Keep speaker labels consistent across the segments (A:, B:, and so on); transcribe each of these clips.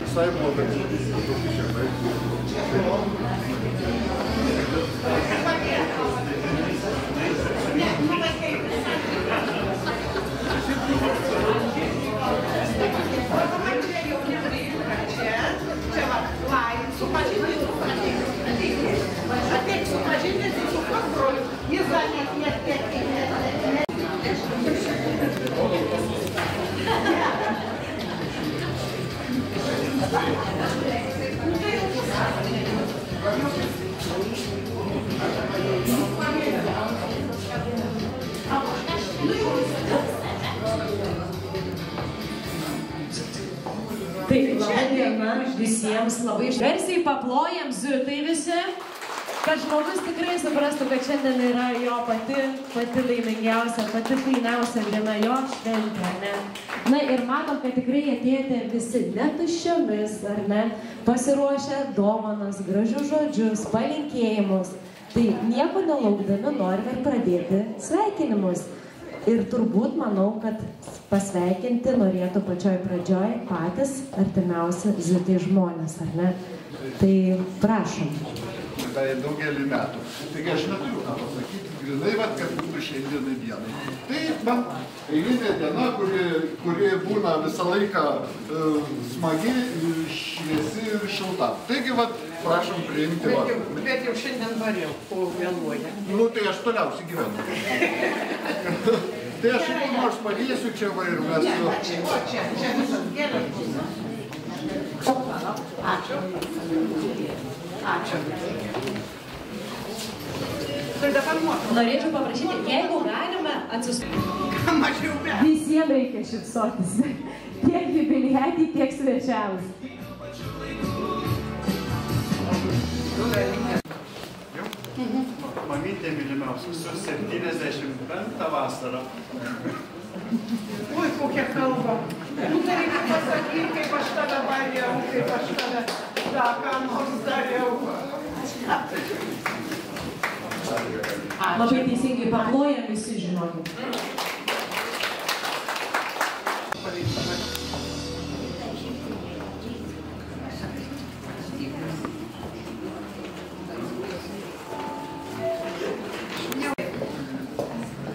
A: visai blogai.
B: Taip, labai diena visiems, labai garsiai paplojam ziutai visi, kad žmogus tikrai suprastų, kad šiandien yra jo pati laimingiausia, pati fainiausia diena, jo šventė, ne? Na ir matom, kad tikrai atėjote visi netuščiomis, ar ne, pasiruošę dovanas, gražius žodžius, palinkėjimus. Tai nieko nelaukdami norime ir pradėti sveikinimus. Ir turbūt manau, kad pasveikinti norėtų pačioj pradžioj patys artimiausi ziutai žmonės, ar ne? Tai prašom.
A: Tai daugelį metų. Taigi aš neturiu ką pasakyti, grinai, kad būtų šiandienai dienai. Tai man eilinė diena, kuri būna visą laiką smagi, šviesi ir šilta. Taigi, prašom priimti.
C: Bet jau šiandien variau, o vėluoja.
A: Nu, tai aš toliausiai gyvenu. Tai aš jau nors padėsiu čia ir mes...
C: Čia visas gėlės bus. Ačiū. Ačiū. Tai dabar nuotrauką.
B: Norėčiau paprašyti, jeigu galime atsistoti.
C: Mažiau be.
B: Visiems reikia šypsotis. Tiek jubiliatį, tiek svečiams.
A: Mamytė mylimiausia, su 75 vasarą.
C: Oi, kokia kalba. Nu, tai reikia pasakyti, kaip aš tave bariau, kaip aš tave ką nors dariau.
B: Labai teisingai paplojam visi, žinokit.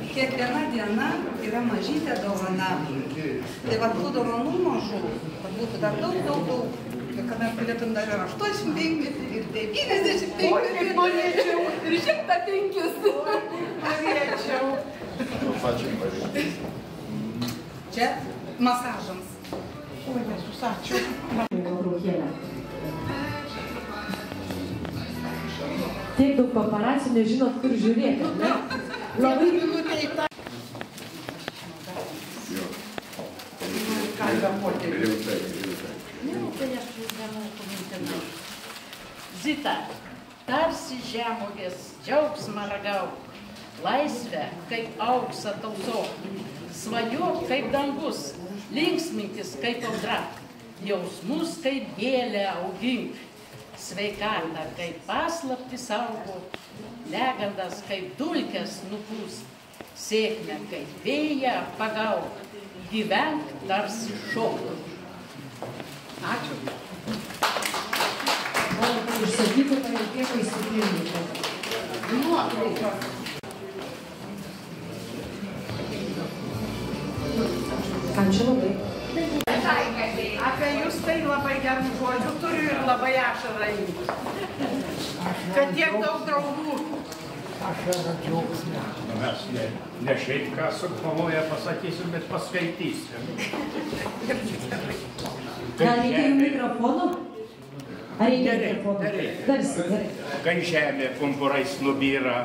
D: Kiekviena diena yra mažytė dovana. Tai tų dovanų mažų, kad būtų dar daug. Ir kad mes galėtum dar ir 85, ir 95,
C: ir norėčiau,
D: ir 105.
C: Norėčiau.
D: Čia masažams.
C: Oi, Jėzus, ačiū.
B: Tiek daug paparacių, nežinot, kur žiūrėti, ne? Labai
C: minutė į tą.
E: Zita, tarsi žemugės džiaugsmą ragauk, laisvę kaip auksą tausok, svajok kaip dangus, linksminkis kaip audra, jausmus kaip gėlę augink, sveikatą kaip paslaptį saugo, negandas kaip dulkes nupūs, sėkmę kaip vėją pagauk, gyvenk tarsi šoktų.
B: ačiū. Noriu, kad išsakytų palinkėtų įsipildyti.
C: Nuotrauka.
B: Ačiū labai.
C: Apie jūs tai labai gerų žodžių turiu ir labai ašarą imti. Kad tiek daug draugų.
F: Ašarą džiaugsmą.
G: Mes ne šiaip ką suplanuoja pasakysim, bet paskaitysim.
B: Gal reikia jų mikrofonų? Ar reikia mikrofonų? Garsiai.
G: Kai žemė pumpurais nubyra,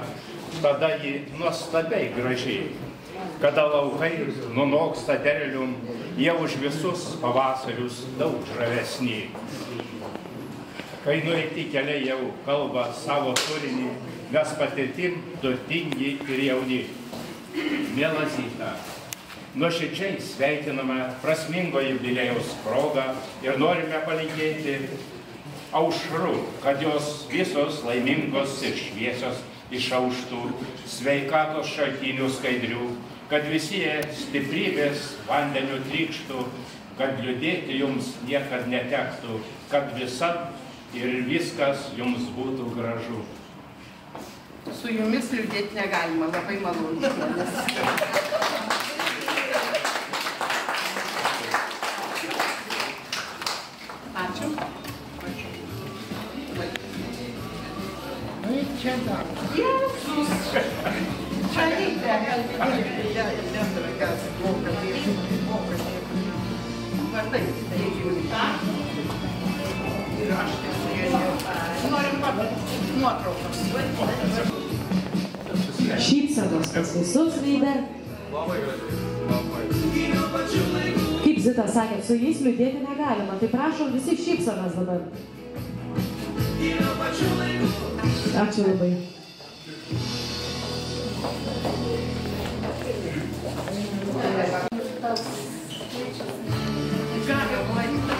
G: tada ji nuostabiai gražiai. Kada laukai nunoksta derlium, jie už visus pavasarius daug žavesni. Kai nueiti keliai jau kalba savo turinį, mes patirtim turtingi ir jauni. Miela Zita, nuoširdžiai sveikiname prasmingo jubiliejaus progą ir norime palinkėti aušrų, kad jos visos laimingos ir šviesios išauštų, sveikatos šaltinių skaidrių, kad visi stiprybės vandeniu trykštų, kad liūdėti jums niekad netektų, kad visad ir viskas jums būtų gražu.
C: Su jumis liūdėti negalima, labai malonu. Ačiū.
F: Nu ir čia dar.
C: Jėzus. Čia reikia. Vardai, ir aš norim nuotraukos.
B: Šypsenos pas visus veide. Kaip Zita sakė, su jais liūdėti negalima, tai prašom visi šypsenos dabar. Ačiū labai.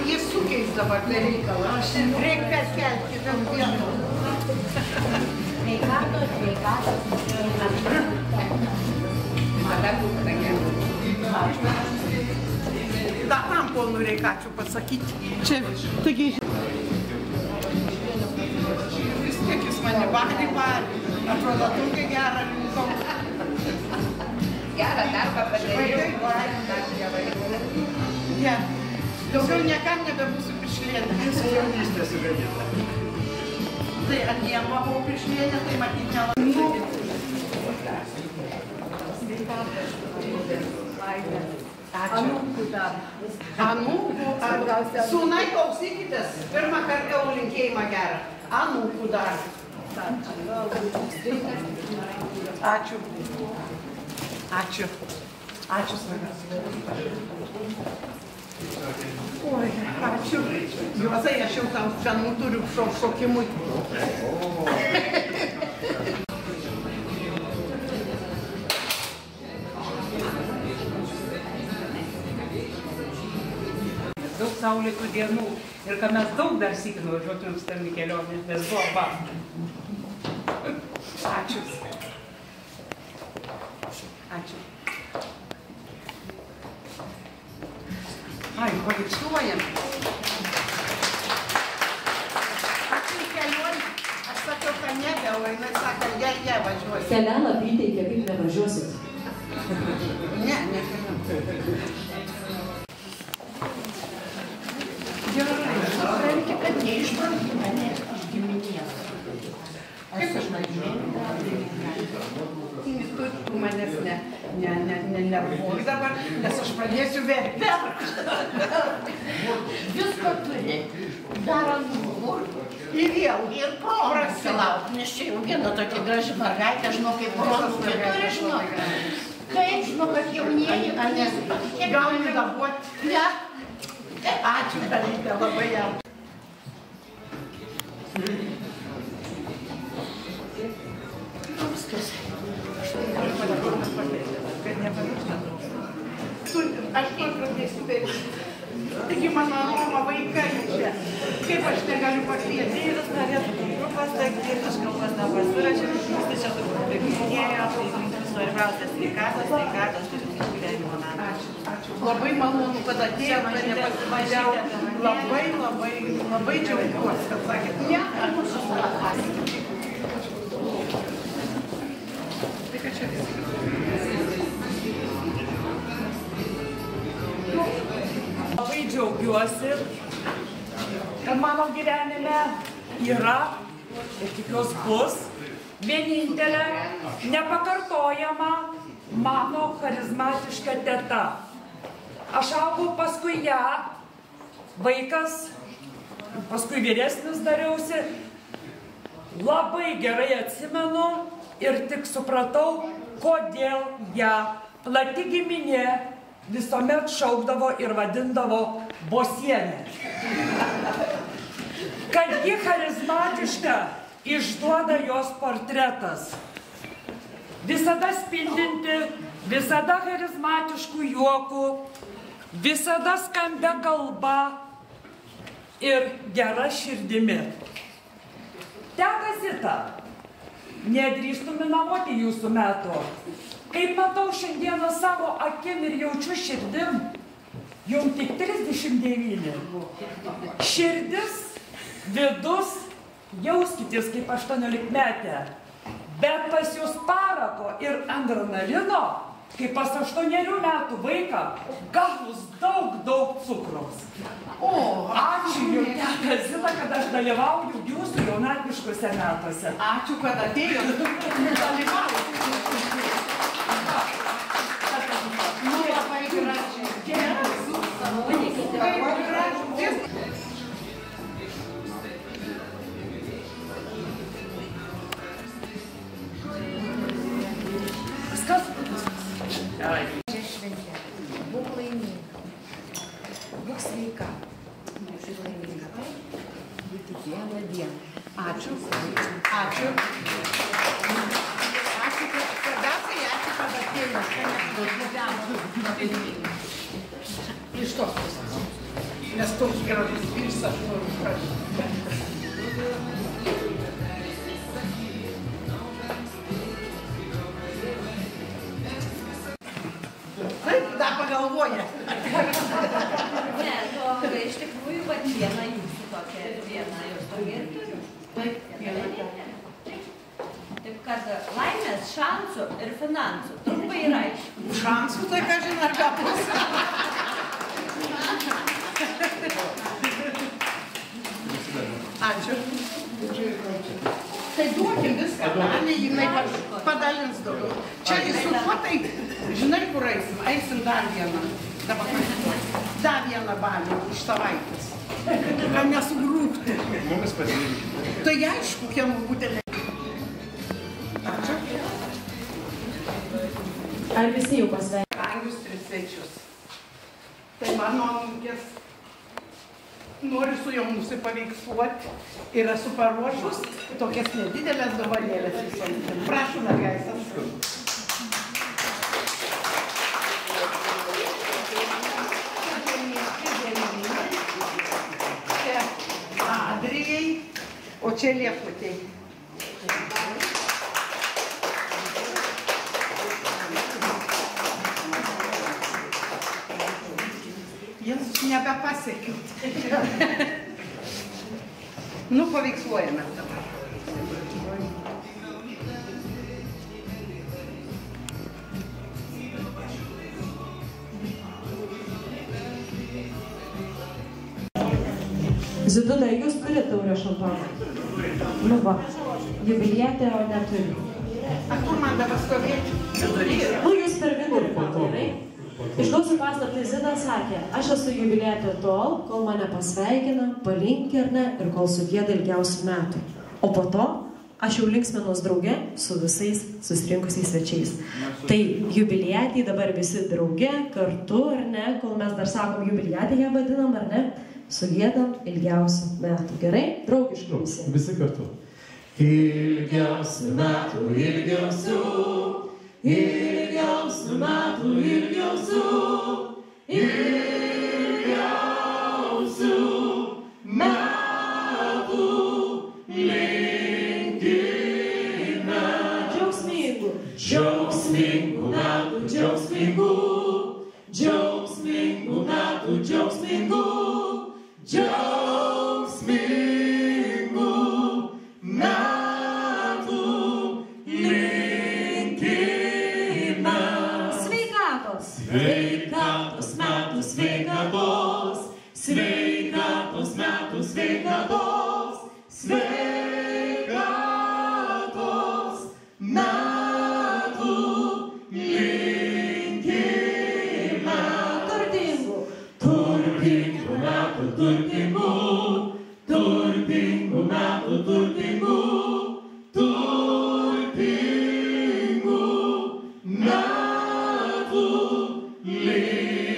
C: Jis sukeis dabar tai reikalą. Reikia kelti tam vienu. Da tam ponui reikačiau pasakyti. Čia, taigi... Vis tiek jis mane varį. Atrodo, tokia gerą rinkau.
H: Gerą darbą padarėjau.
C: Ja. Daugiau niekam nebebūsiu piršlėnė.
A: Jūsų jaunystė sugadinta.
C: Tai atiem buvau piršlėnė, tai matyt nelabai. Anūkų dar. Anūkų. Sūnai, klausykitės. Pirmą kartą linkėjimą gerą. Anūkų dar. Ačiū. Ačiū. Ačiū, svarbiausia. Oi, ačiū. Juozai, aš jau tam senų turiu šokimui.
I: Daug saulėtų dienų ir kad mes daug dar sykį nuvažiuotumėm su tavimi kelionė, nes buvo va.
C: Ačiū. Ačiū. Ai, paveiksluojam. Ačiū į kelionę. Aš sakiau, kad nebe, o jinai sako, jie važiuosi.
B: Kelialapį įteikė, kaip nevažiuosit.
C: Ne, nekeliam. Gerai, supranti, kad neišbraukti mane iš giminės. Kaip aš tu manęs nervuok dabar, nes aš pradėsiu verkti.
H: Visko turi. Dar anūkų.
C: Ir vėl.
H: Ir proanūkų laukti, nes čia jau viena tokia graži mergaitė, žinau, kaip proanūkė turi, žinau. Kaip, žinau, kad jaunieji, ar nesipatikė.
C: Gauni dabuoti.
H: Ne.
C: Ačiū, dalytė, labai jam.
H: Viskas.
C: Kad nepamiršta. Aš to pradėsiu daryti. Taigi mano Roma vaikai čia. Kaip aš negaliu pakviesti?
J: Vyras norėtų grupas, tai aš kalbas nepasirašė, tai čia turbūt taip minėjo, tai svarbiausia sveikatos, tai gyvenimo metai.
C: Ačiū. Labai malonu, kad atėjote, nepasivažiavo. Labai džiaugiuosi, kad sakėt, ne, aš mūsų suratasi. Tai kad čia visi.
I: Labai džiaugiuosi, kad mano gyvenime yra ir tikiuosi bus vienintelė, nepakartojama mano charizmatiška teta. Aš augau paskui ją, vaikas, paskui vyresnis dariausi, labai gerai atsimenu ir tik supratau, kodėl ją plati giminė visuomet šaukdavo ir vadindavo Bosienė. Kad ji charizmatiška, išduoda jos portretas. Visada spindinti, visada charizmatiškų juokų, visada skambia kalba ir gera širdimi. Teka Zita, nedrįstu minamuoti jūsų metų. Kaip matau šiandieną savo akim ir jaučiu širdim, jums tik 30
K: 29. Širdis, vidus, jauskitės kaip 18-metė. Bet pas jūs parako ir adrenalino, kaip pas 8 metų vaiką, gavus daug cukraus. O, ačiū jums, teta Zita, kad aš dalyvauju jūsų jaunatviškuose metuose.
C: Ačiū, kad atėjot. Dalyvauju. Nu, labai gražiai.
K: Viskas?
D: Čia šventė. Būk laiminga. Būk sveika. Būk laiminga. Būk kiekvieną dieną.
C: Ačiū. Ačiū. Ačiū, svarbiausiai ačiū, kad atėjot. Iš tos pusės. Nes toks gražus vyrs aš noriu prašyti. Taip, dar pagalvoja.
L: Ne, to iš tikrųjų, kad viena jūsų tokia, viena jos tokia ir turiu.
C: Taip, viena.
L: Taip, kad laimės, šansų ir finansų trumpai ir aišku.
C: Šansų tai ką žinai, ar ką bus. Ačiū. Tai duokim viską, dalį, jinai padalins daugiau. Čia su tuo tai, žinai, kur eisim? Eisim dar vieną. Dabar dar vieną balį iš savaitės. Kad nesugrūktų.
G: Mumis padėlinkite.
C: Tai aišku, kieno būtelė. Ačiū.
B: Ar visi jau pasveikinti?
C: Brangius svečius. Tai mano anūkės. Noriu su jom nusipaveiksluoti ir esu paruošus tokias nedidelės dovanėlės visoms. Prašau, mergaitės. Čia Adrijai, o čia Lieputei. Jėzus nebepasiekiu. Nu, paveiksluojame dabar.
B: Zidudai, jūs turite taurę šampano? Nu va, jubilietė, o neturi.
C: A kur man dabar stovėti?
B: Nu, jūs per vidurį, gerai? Išduosiu paslaptį, Zita sakė, aš esu jubilietė tol, kol mane pasveikina, palinki ar ne, ir kol sugieda ilgiausių metų. O po to aš jau linksminuos drauge su visais susirinkusiais svečiais. Tai jubilietį dabar visi drauge, kartu ar ne, kol mes dar sakom jubilietį ją vadinam ar ne, sugiedam ilgiausių metų. Gerai? Draugiškai visi.
M: Visi kartu. Ilgiausių metų, ilgiausių. Ilgiausių metų, ilgiausių, ilgiausių metų linkime.
B: Džiaugsmingų,
M: džiaugsmingų metų, džiaugsmingų, džiaugsmingų metų, džiaugsmingų, džiaugsmingų metų linkime. Sveikatos metų, sveikatos, sveikatos metų, sveikatos, sveikatos metų linkime.
B: Turtingų,
M: turtingų metų, turtingų, turtingų metų, turtingų, turtingų metų linkime.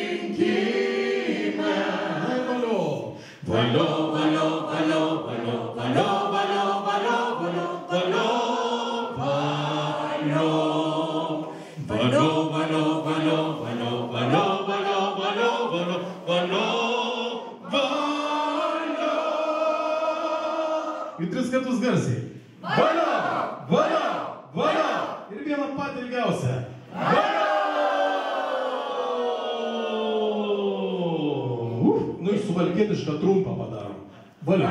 M: Valio, valio, valio, valio, valio, valio, valio, valio, valio, valio, valio, valio, valio, valio, valio, valio, valio, valio, valio, valio. Ir 3 kartus garsiai. Valio, valio, valio. Ir vieną patį ilgiausią. Valio. suvalkietišką trumpą padarom. Valia.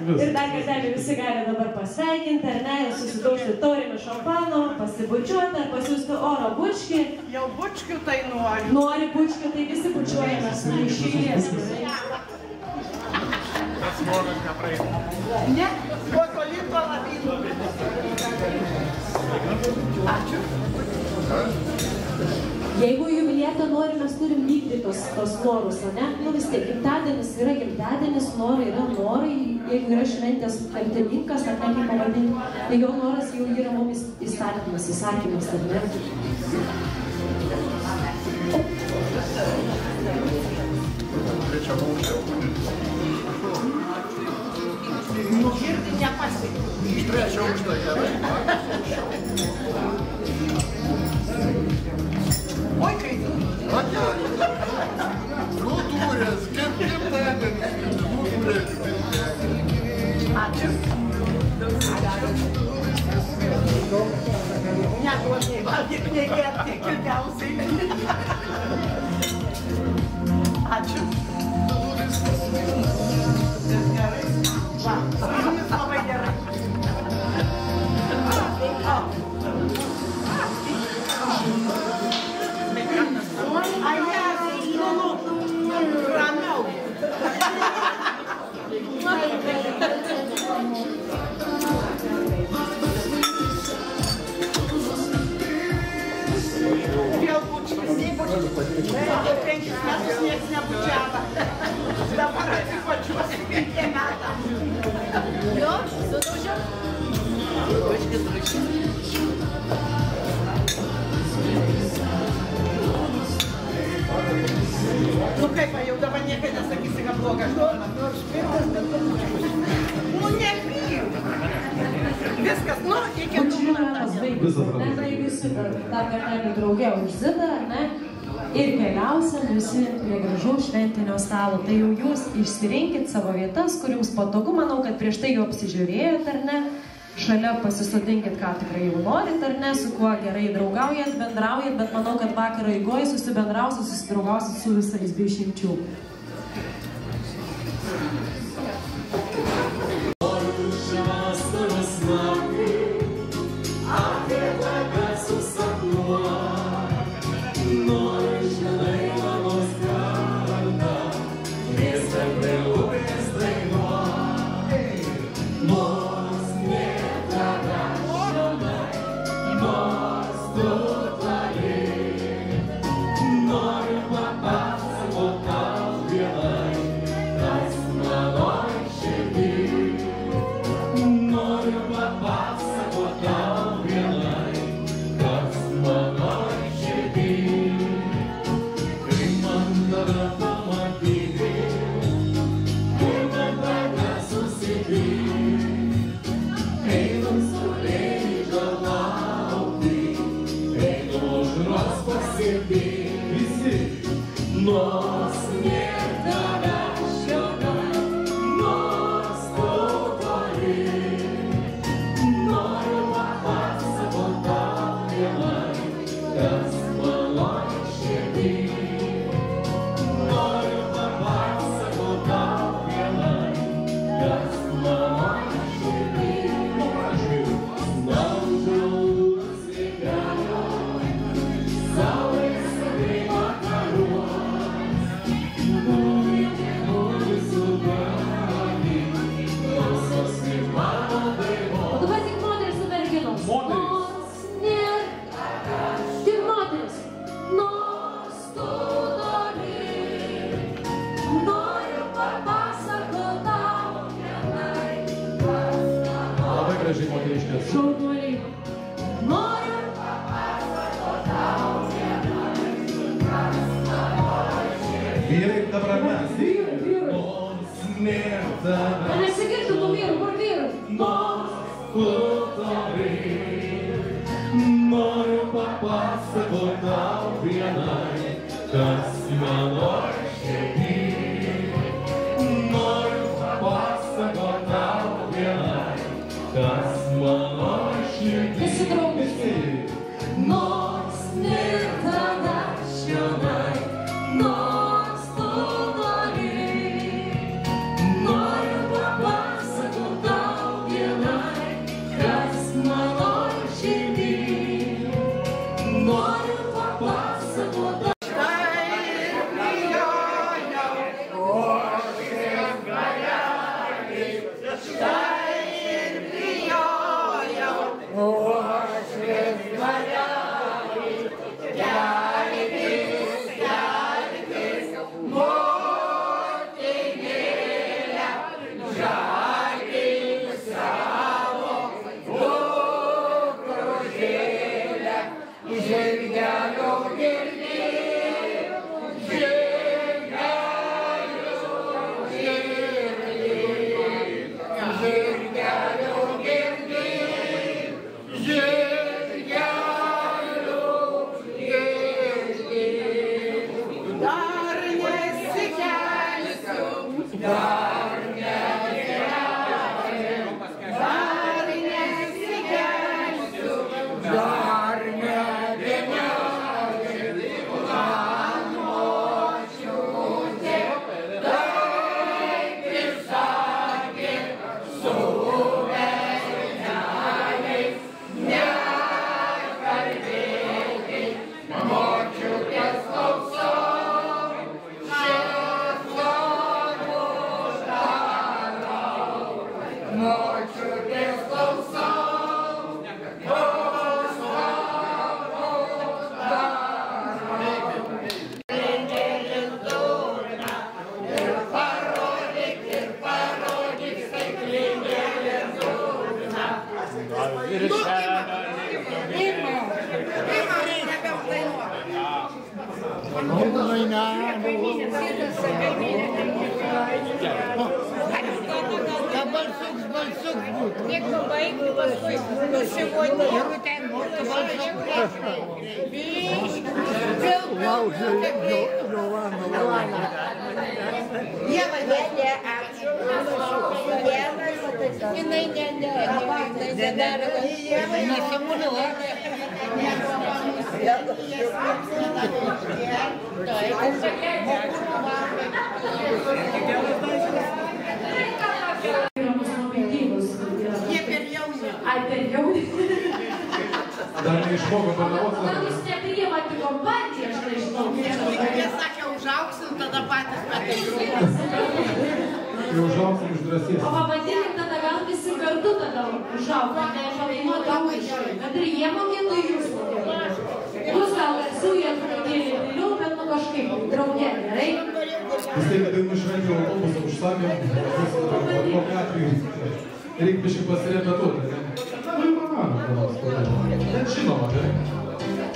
B: Ir dar kartelį visi gali dabar pasveikinti, ar ne, ir susidaužti taurėmi šampano, pasibučiuoti, ar pasiūsti oro bučkį.
C: Jau bučkių tai nori.
B: Nori bučkių, tai visi bučiuojame iš eilės.
A: Mes norim, ką praeiti.
C: Ne, kuo toli, tuo labiau. Ačiū.
B: Jeigu jubilietą nori, mes turim vykdyti tos norus, o ne? Nu vis tiek, gimtadienis yra gimtadienis, norai yra norai, jeigu yra šventės kaltininkas, ar ne kaip pavadinti, tai jo noras jau yra mums įsakymas, ar ne?
A: Trečia aukštė.
C: Nugirdi nepasiekti.
A: Iš trečio aukšto gerai.
C: Oi, kaip tu.
A: Kultūrės, kaip gimtadienis, kultūrės.
C: Ačiū. Neduot nei valgyt, nei gerti, kilniausiai. Ačiū. Gerai. Va, jums labai gerai. Ramiau. Vėl bučkas, nei bučkas. 5 metus nieks nebučiavo. Dabar atsipačiuosi 5 metam.
L: Jo, sudaužiau. Bučkis.
C: Nu kaip, jau dabar niekai nesakysi, kad blogas žmonas. Nors pirmas, bet tu bučkas. Nu nepyk. Viskas, nu, iki
B: dar kartelį drauge už Zitą, ar ne? Ir keliausim visi prie gražaus šventinio stalo. Tai jau jūs išsirinkit savo vietas, kur jums patogu. Manau, kad prieš tai jau apsižiūrėjot, ar ne? Šalia pasisodinkit, ką tikrai jau norit, ar ne? Su kuo gerai draugaujat, bendraujat, bet manau, kad vakaro eigoj susibendrausit, susidraugausit su visais be išimčių. Nors
N: Dar neišmoko padavoti.
B: Gal jūs nepriimate kompaniją, aš nežinau.
C: Jie sakė, užauksim, tada patys pateisim.
N: Jau užauksim išdrasės.
B: O pabandykim tada gal visi kartu tada užaukti, nežinau, kad ir jie mokėtų, jūs mokėtų. Jūs gal garsuojat truputėlį vėliau, bet nu kažkaip draugė, gerai?
N: Vis tai, kad dainų švenčių autobusą užsakėm, kokiu atveju reikia biškai pasirepetuoti. Nu, įmano, bet žinoma, gerai.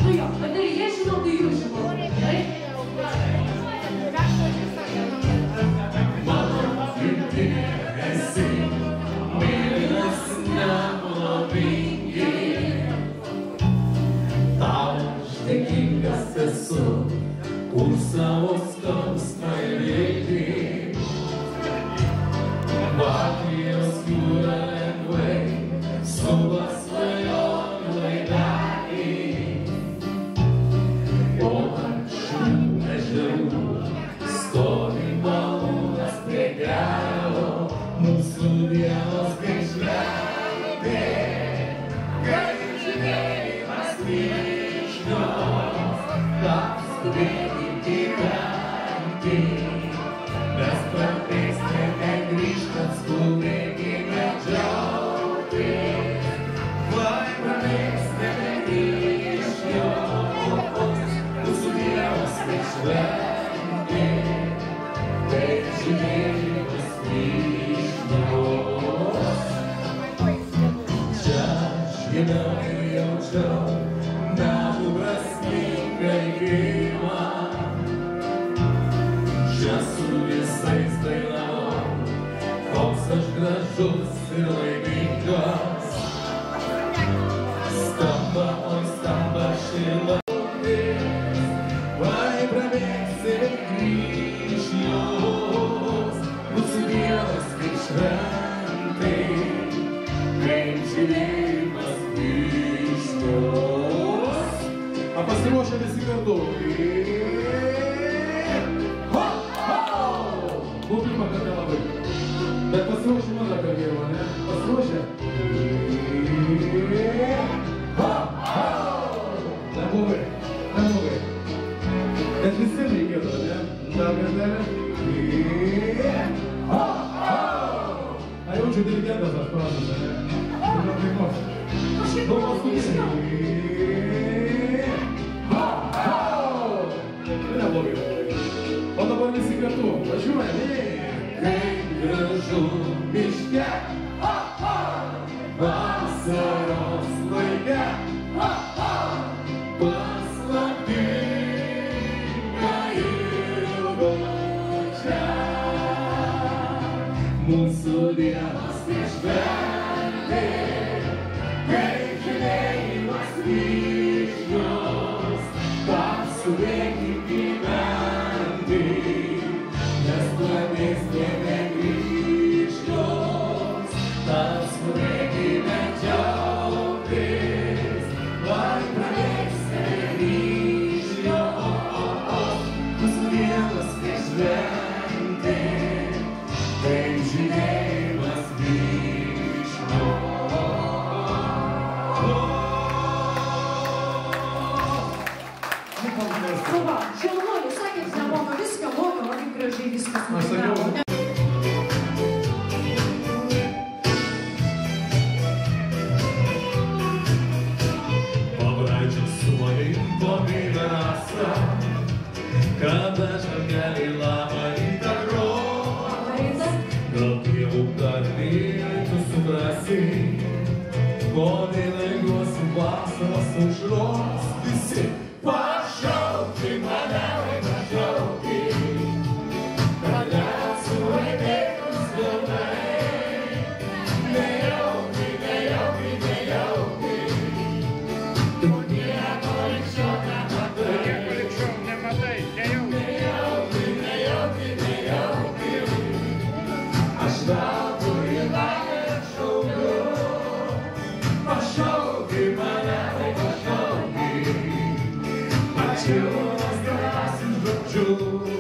B: Nu jo, bet ir jie žinau, tai jūs žinau, gerai?
M: Mano gimtinė esi, mylimas Nemuno vingi. Tau aš dėkingas esu už savo skausmą ir viltį. Baltijos jūra lengvai skuba svajonių laivelį. O ant šių ežerų stovi malūnas prie kelio, mūsų dienos kaip šventė, kaip žydėjimas vyšnios, taps skubėti gyventi, mes kartais negrįžtant skubėkime džiaugtis, vai prabėgs negrįžnios, mūsų dienos kaip šventė, kaip žydėjimas vyšnios. Čia aš gimiau ir jaučiau metų prasmingą gimą. Čia su visais dainavau, koks aš gražus ir laimingas. Skamba, oi skamba širdis, vai prabėgs ir grįš jos, mūsų dienos kaip šventė, kaip žydėjimas vyšnios.
N: A pasiruošę visi kartu. Buvo pirmą kartą labai. Bet pasiruošę antrą karjerą, ne? Pasiruošę? Neblogai, neblogai. Bet visi reikėtų, ne? Dar kartelę. A jaučiu dirigentas aš prašau, ne? Ir aplinkos. Nu, paskutiniai. Neblogai. O dabar visi kartu. Važiuojame.
M: Kaip gražu miške, vasaros laike, paslaptinga ilgo čia. Mūsų dienos tai šventė, kaip žydėjimas vyšnios, skubėkim gyventi, nes pradės
B: gražiai viskas
N: Aš sakiau.
M: Pabradžiu su manim pomėlę rasa, kada žargelį labą rytą gros. Gal tėvų tarnybė tu suprasi, kodėl ilgiuosi vasaros aušros. Visi pašauki mane, pašauki, kad esu laimėtus pilnai. Nejauki, nejauki, nejauki, tu nieko likščiau nematai. Nieko likščiau nematai, nejauki, nejauki, nejauki, aš veltui į laimę šaukiu. Pašauki mane, pašauki, pačiūnas drąsius žodžius.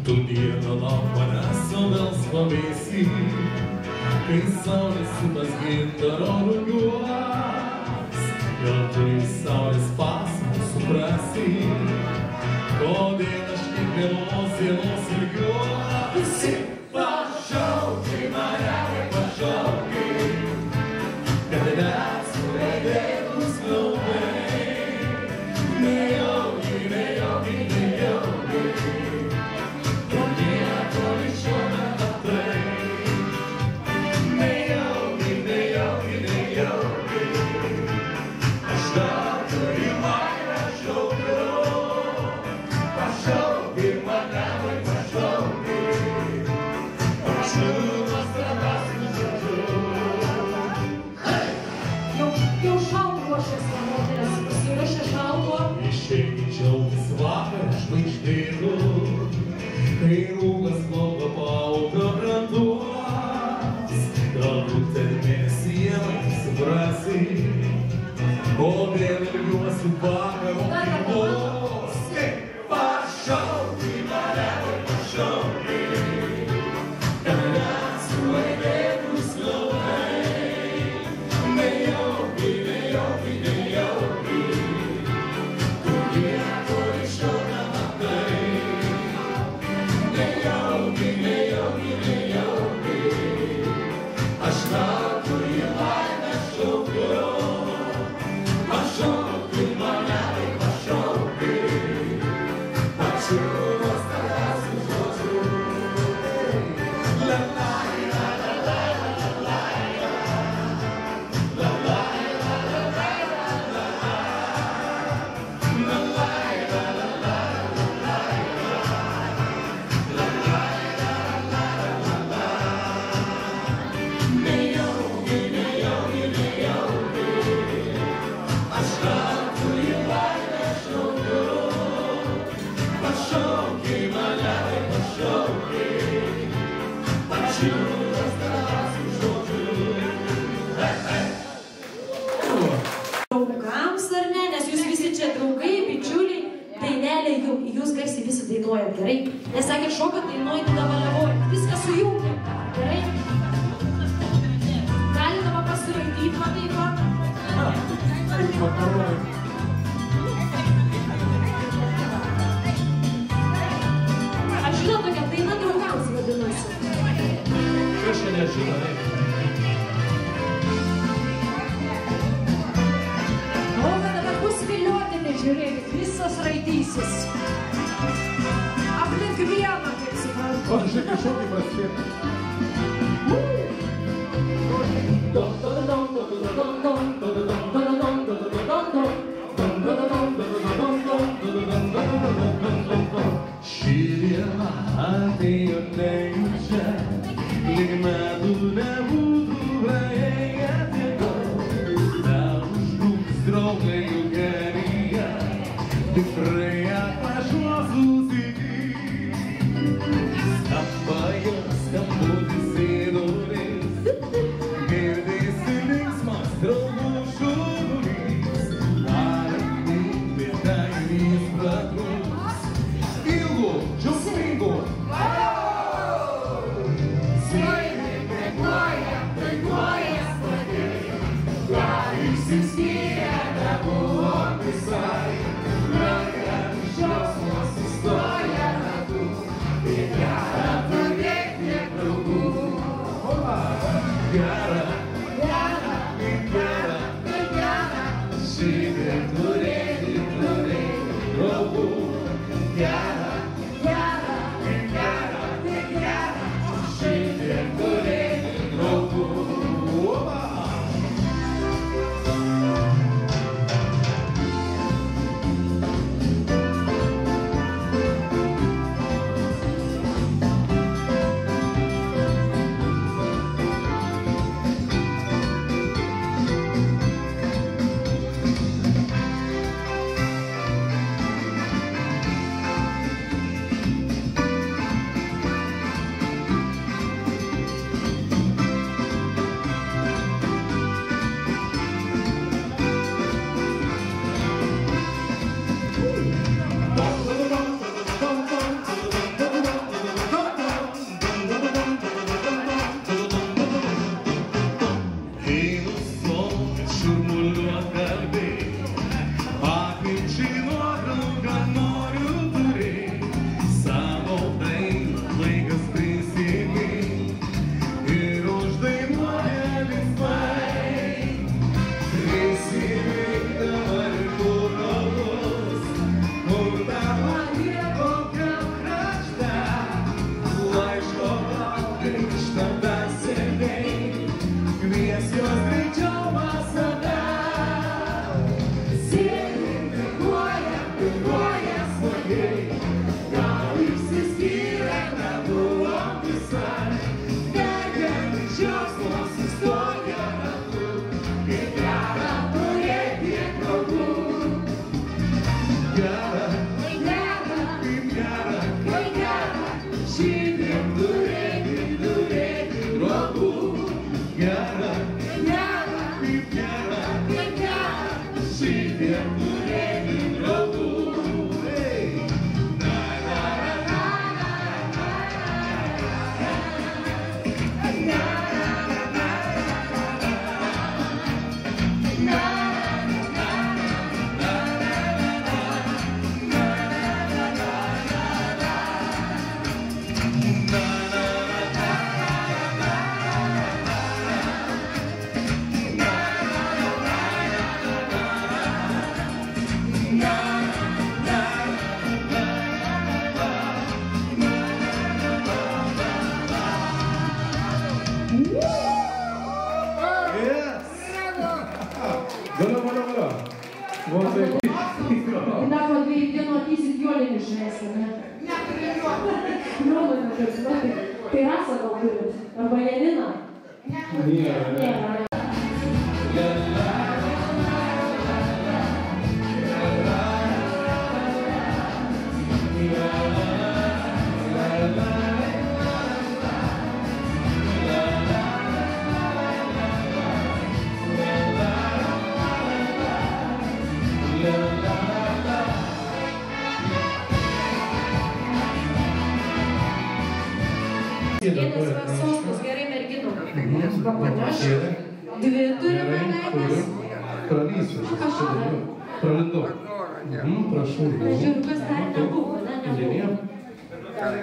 M: Tu dieną lauk manęs, o vėls pavėsį, kai saulės supas gintaro rugiuos. Gal turi saulės pasmą suprasi, kodėl aš kiekvienos dienos ilgiuosi. Pašauki mane, pašauki, kad esu laimėtus pilnai. Nejauki, nejauki, nejauki, tu nieko likščiau nematai. Nejauki, nejauki, nejauki, aš veltui į laimę šaukiu. Pašauki mane, pašauki, pačiūnas drąsius žodžius.
B: Jau šalto ruošiasi, moteris, pasiruošė šalto.
M: Išeini džiaugtis vakarą žvaigždėtu, kai rūgas valdo paauglio branduos. Galbūt ten mėnesiena suprasi, kodėl ilgiuosi vakaro gyvos. Pašauki mane, pašauki, kad esu laimėtus pilnai. Nejauki, nejauki, nejauki, tu nieko likščiau nematai. Nejauki, nejauki, nejauki, aš veltui į laimę šaukiu. Pašauki mane, pašauki, pačiūnas drąsius žodžius. La la la la la la la la la nejauki, nejauki, nejauki, aš veltui į laimę šaukiu. Pašauki mane, pašauki, pačiūnas drąsius žodžius.
B: Draugams ar ne, nes jūs visi čia draugai, bičiuliai, dainelė, jūs garsiai visi dainuojat, gerai? Nesakėt šokat, dainuojat, davaliavojat, viską sujungiam, gerai? Gali dabar pasiraityti, matai, ko? Aš žinau, tokia daina draugams vadinasi.
M: Kas čia nežino, ne?
B: O, kad dabar bus viliotinė, žiūrėkit, visas raidysis. Aplink vieną, kaip suprantu.
N: O, žiūrėk, šokį prasidėti.
M: Ši diena atėjo nejučia, lyg metų nebūtų praėję tiek daug. Neužtruks draugai jų kelyje, tikrai atvažiuos susitikti. Skamba jos skambutis į duris, girdisi linksmas draugų šurmulys. Artimi dainys pratrūks, ilgu, džiaugsmingu. Sveiki, dėkoja, dėkoja spadė, ką išsiskyrė, nebuvo visai. draugų. Gera, gera, gera, gera, šitiek turėti draugų.
B: Tai Rasa gal turit? Arba Janina? Nėra. Vienas varsostas, gerai merginų. Dvi turi mergaitės.
N: Pralysiu, pralindu. Prašau.
B: Žiūrėk, kas dar nebuvo, ne?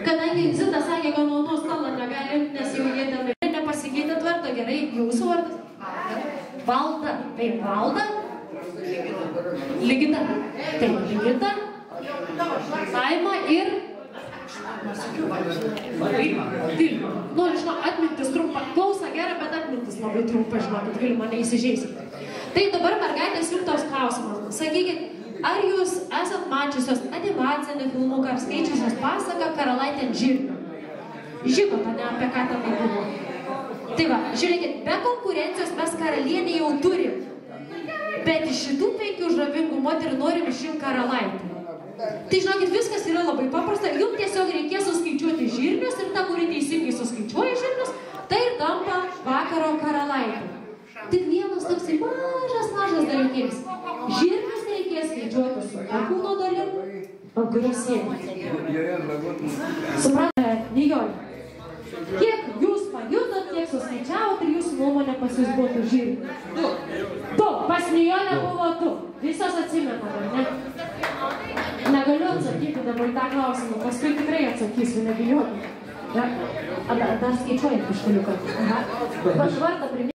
B: Kadangi Zita sakė, kad nuo nuo stalo negalim, nes jau jie ten nepasikeitė tvarto, gerai, jūsų vardas? Valda. Tai Valda? Ligita. Tai Ligita. Laima ir... Vilma. Noriu, žinok, atmintis trumpa. Klausa gera, bet atmintis labai trumpa, žinokit, Vilma, neįsižeisit. Tai dabar mergaitės jums toks klausimas. Sakykit, ar jūs esat mačiusios animacinį filmuką ar skaičiusios pasaką Karalaitė ant žirnio? Žinot, ne apie ką ten buvo. Tai va, žiūrėkit, be konkurencijos mes karalienį jau turim. Bet iš šitų 5 žavingų moterų norim išimti Karalaitę. Tai žinokit, viskas yra labai paprasta. Jums tiesiog reikės suskaičiuoti žirnius ir ta, kuri teisingai suskaičiuoja žirnius, tai ir tampa vakaro karalaitė. Tik vienas toksai mažas dalykėlis. Žirnius reikės skaičiuoti su kūno dalim, ant kurios sėdite. Supratome, Nijolė. Kiek jūs pajutot, kiek suskaičiavot ir jūsų nuomonė pas jūs būtų žirnių? 2. Pas Nijolę buvo 2. Visos atsimename, ne? Negaliu atsakyti dabar į tą klausimą, paskui tikrai atsakysiu, nebijokit. Dar skaičiuojant iš kelių kartų. Vardą priminti.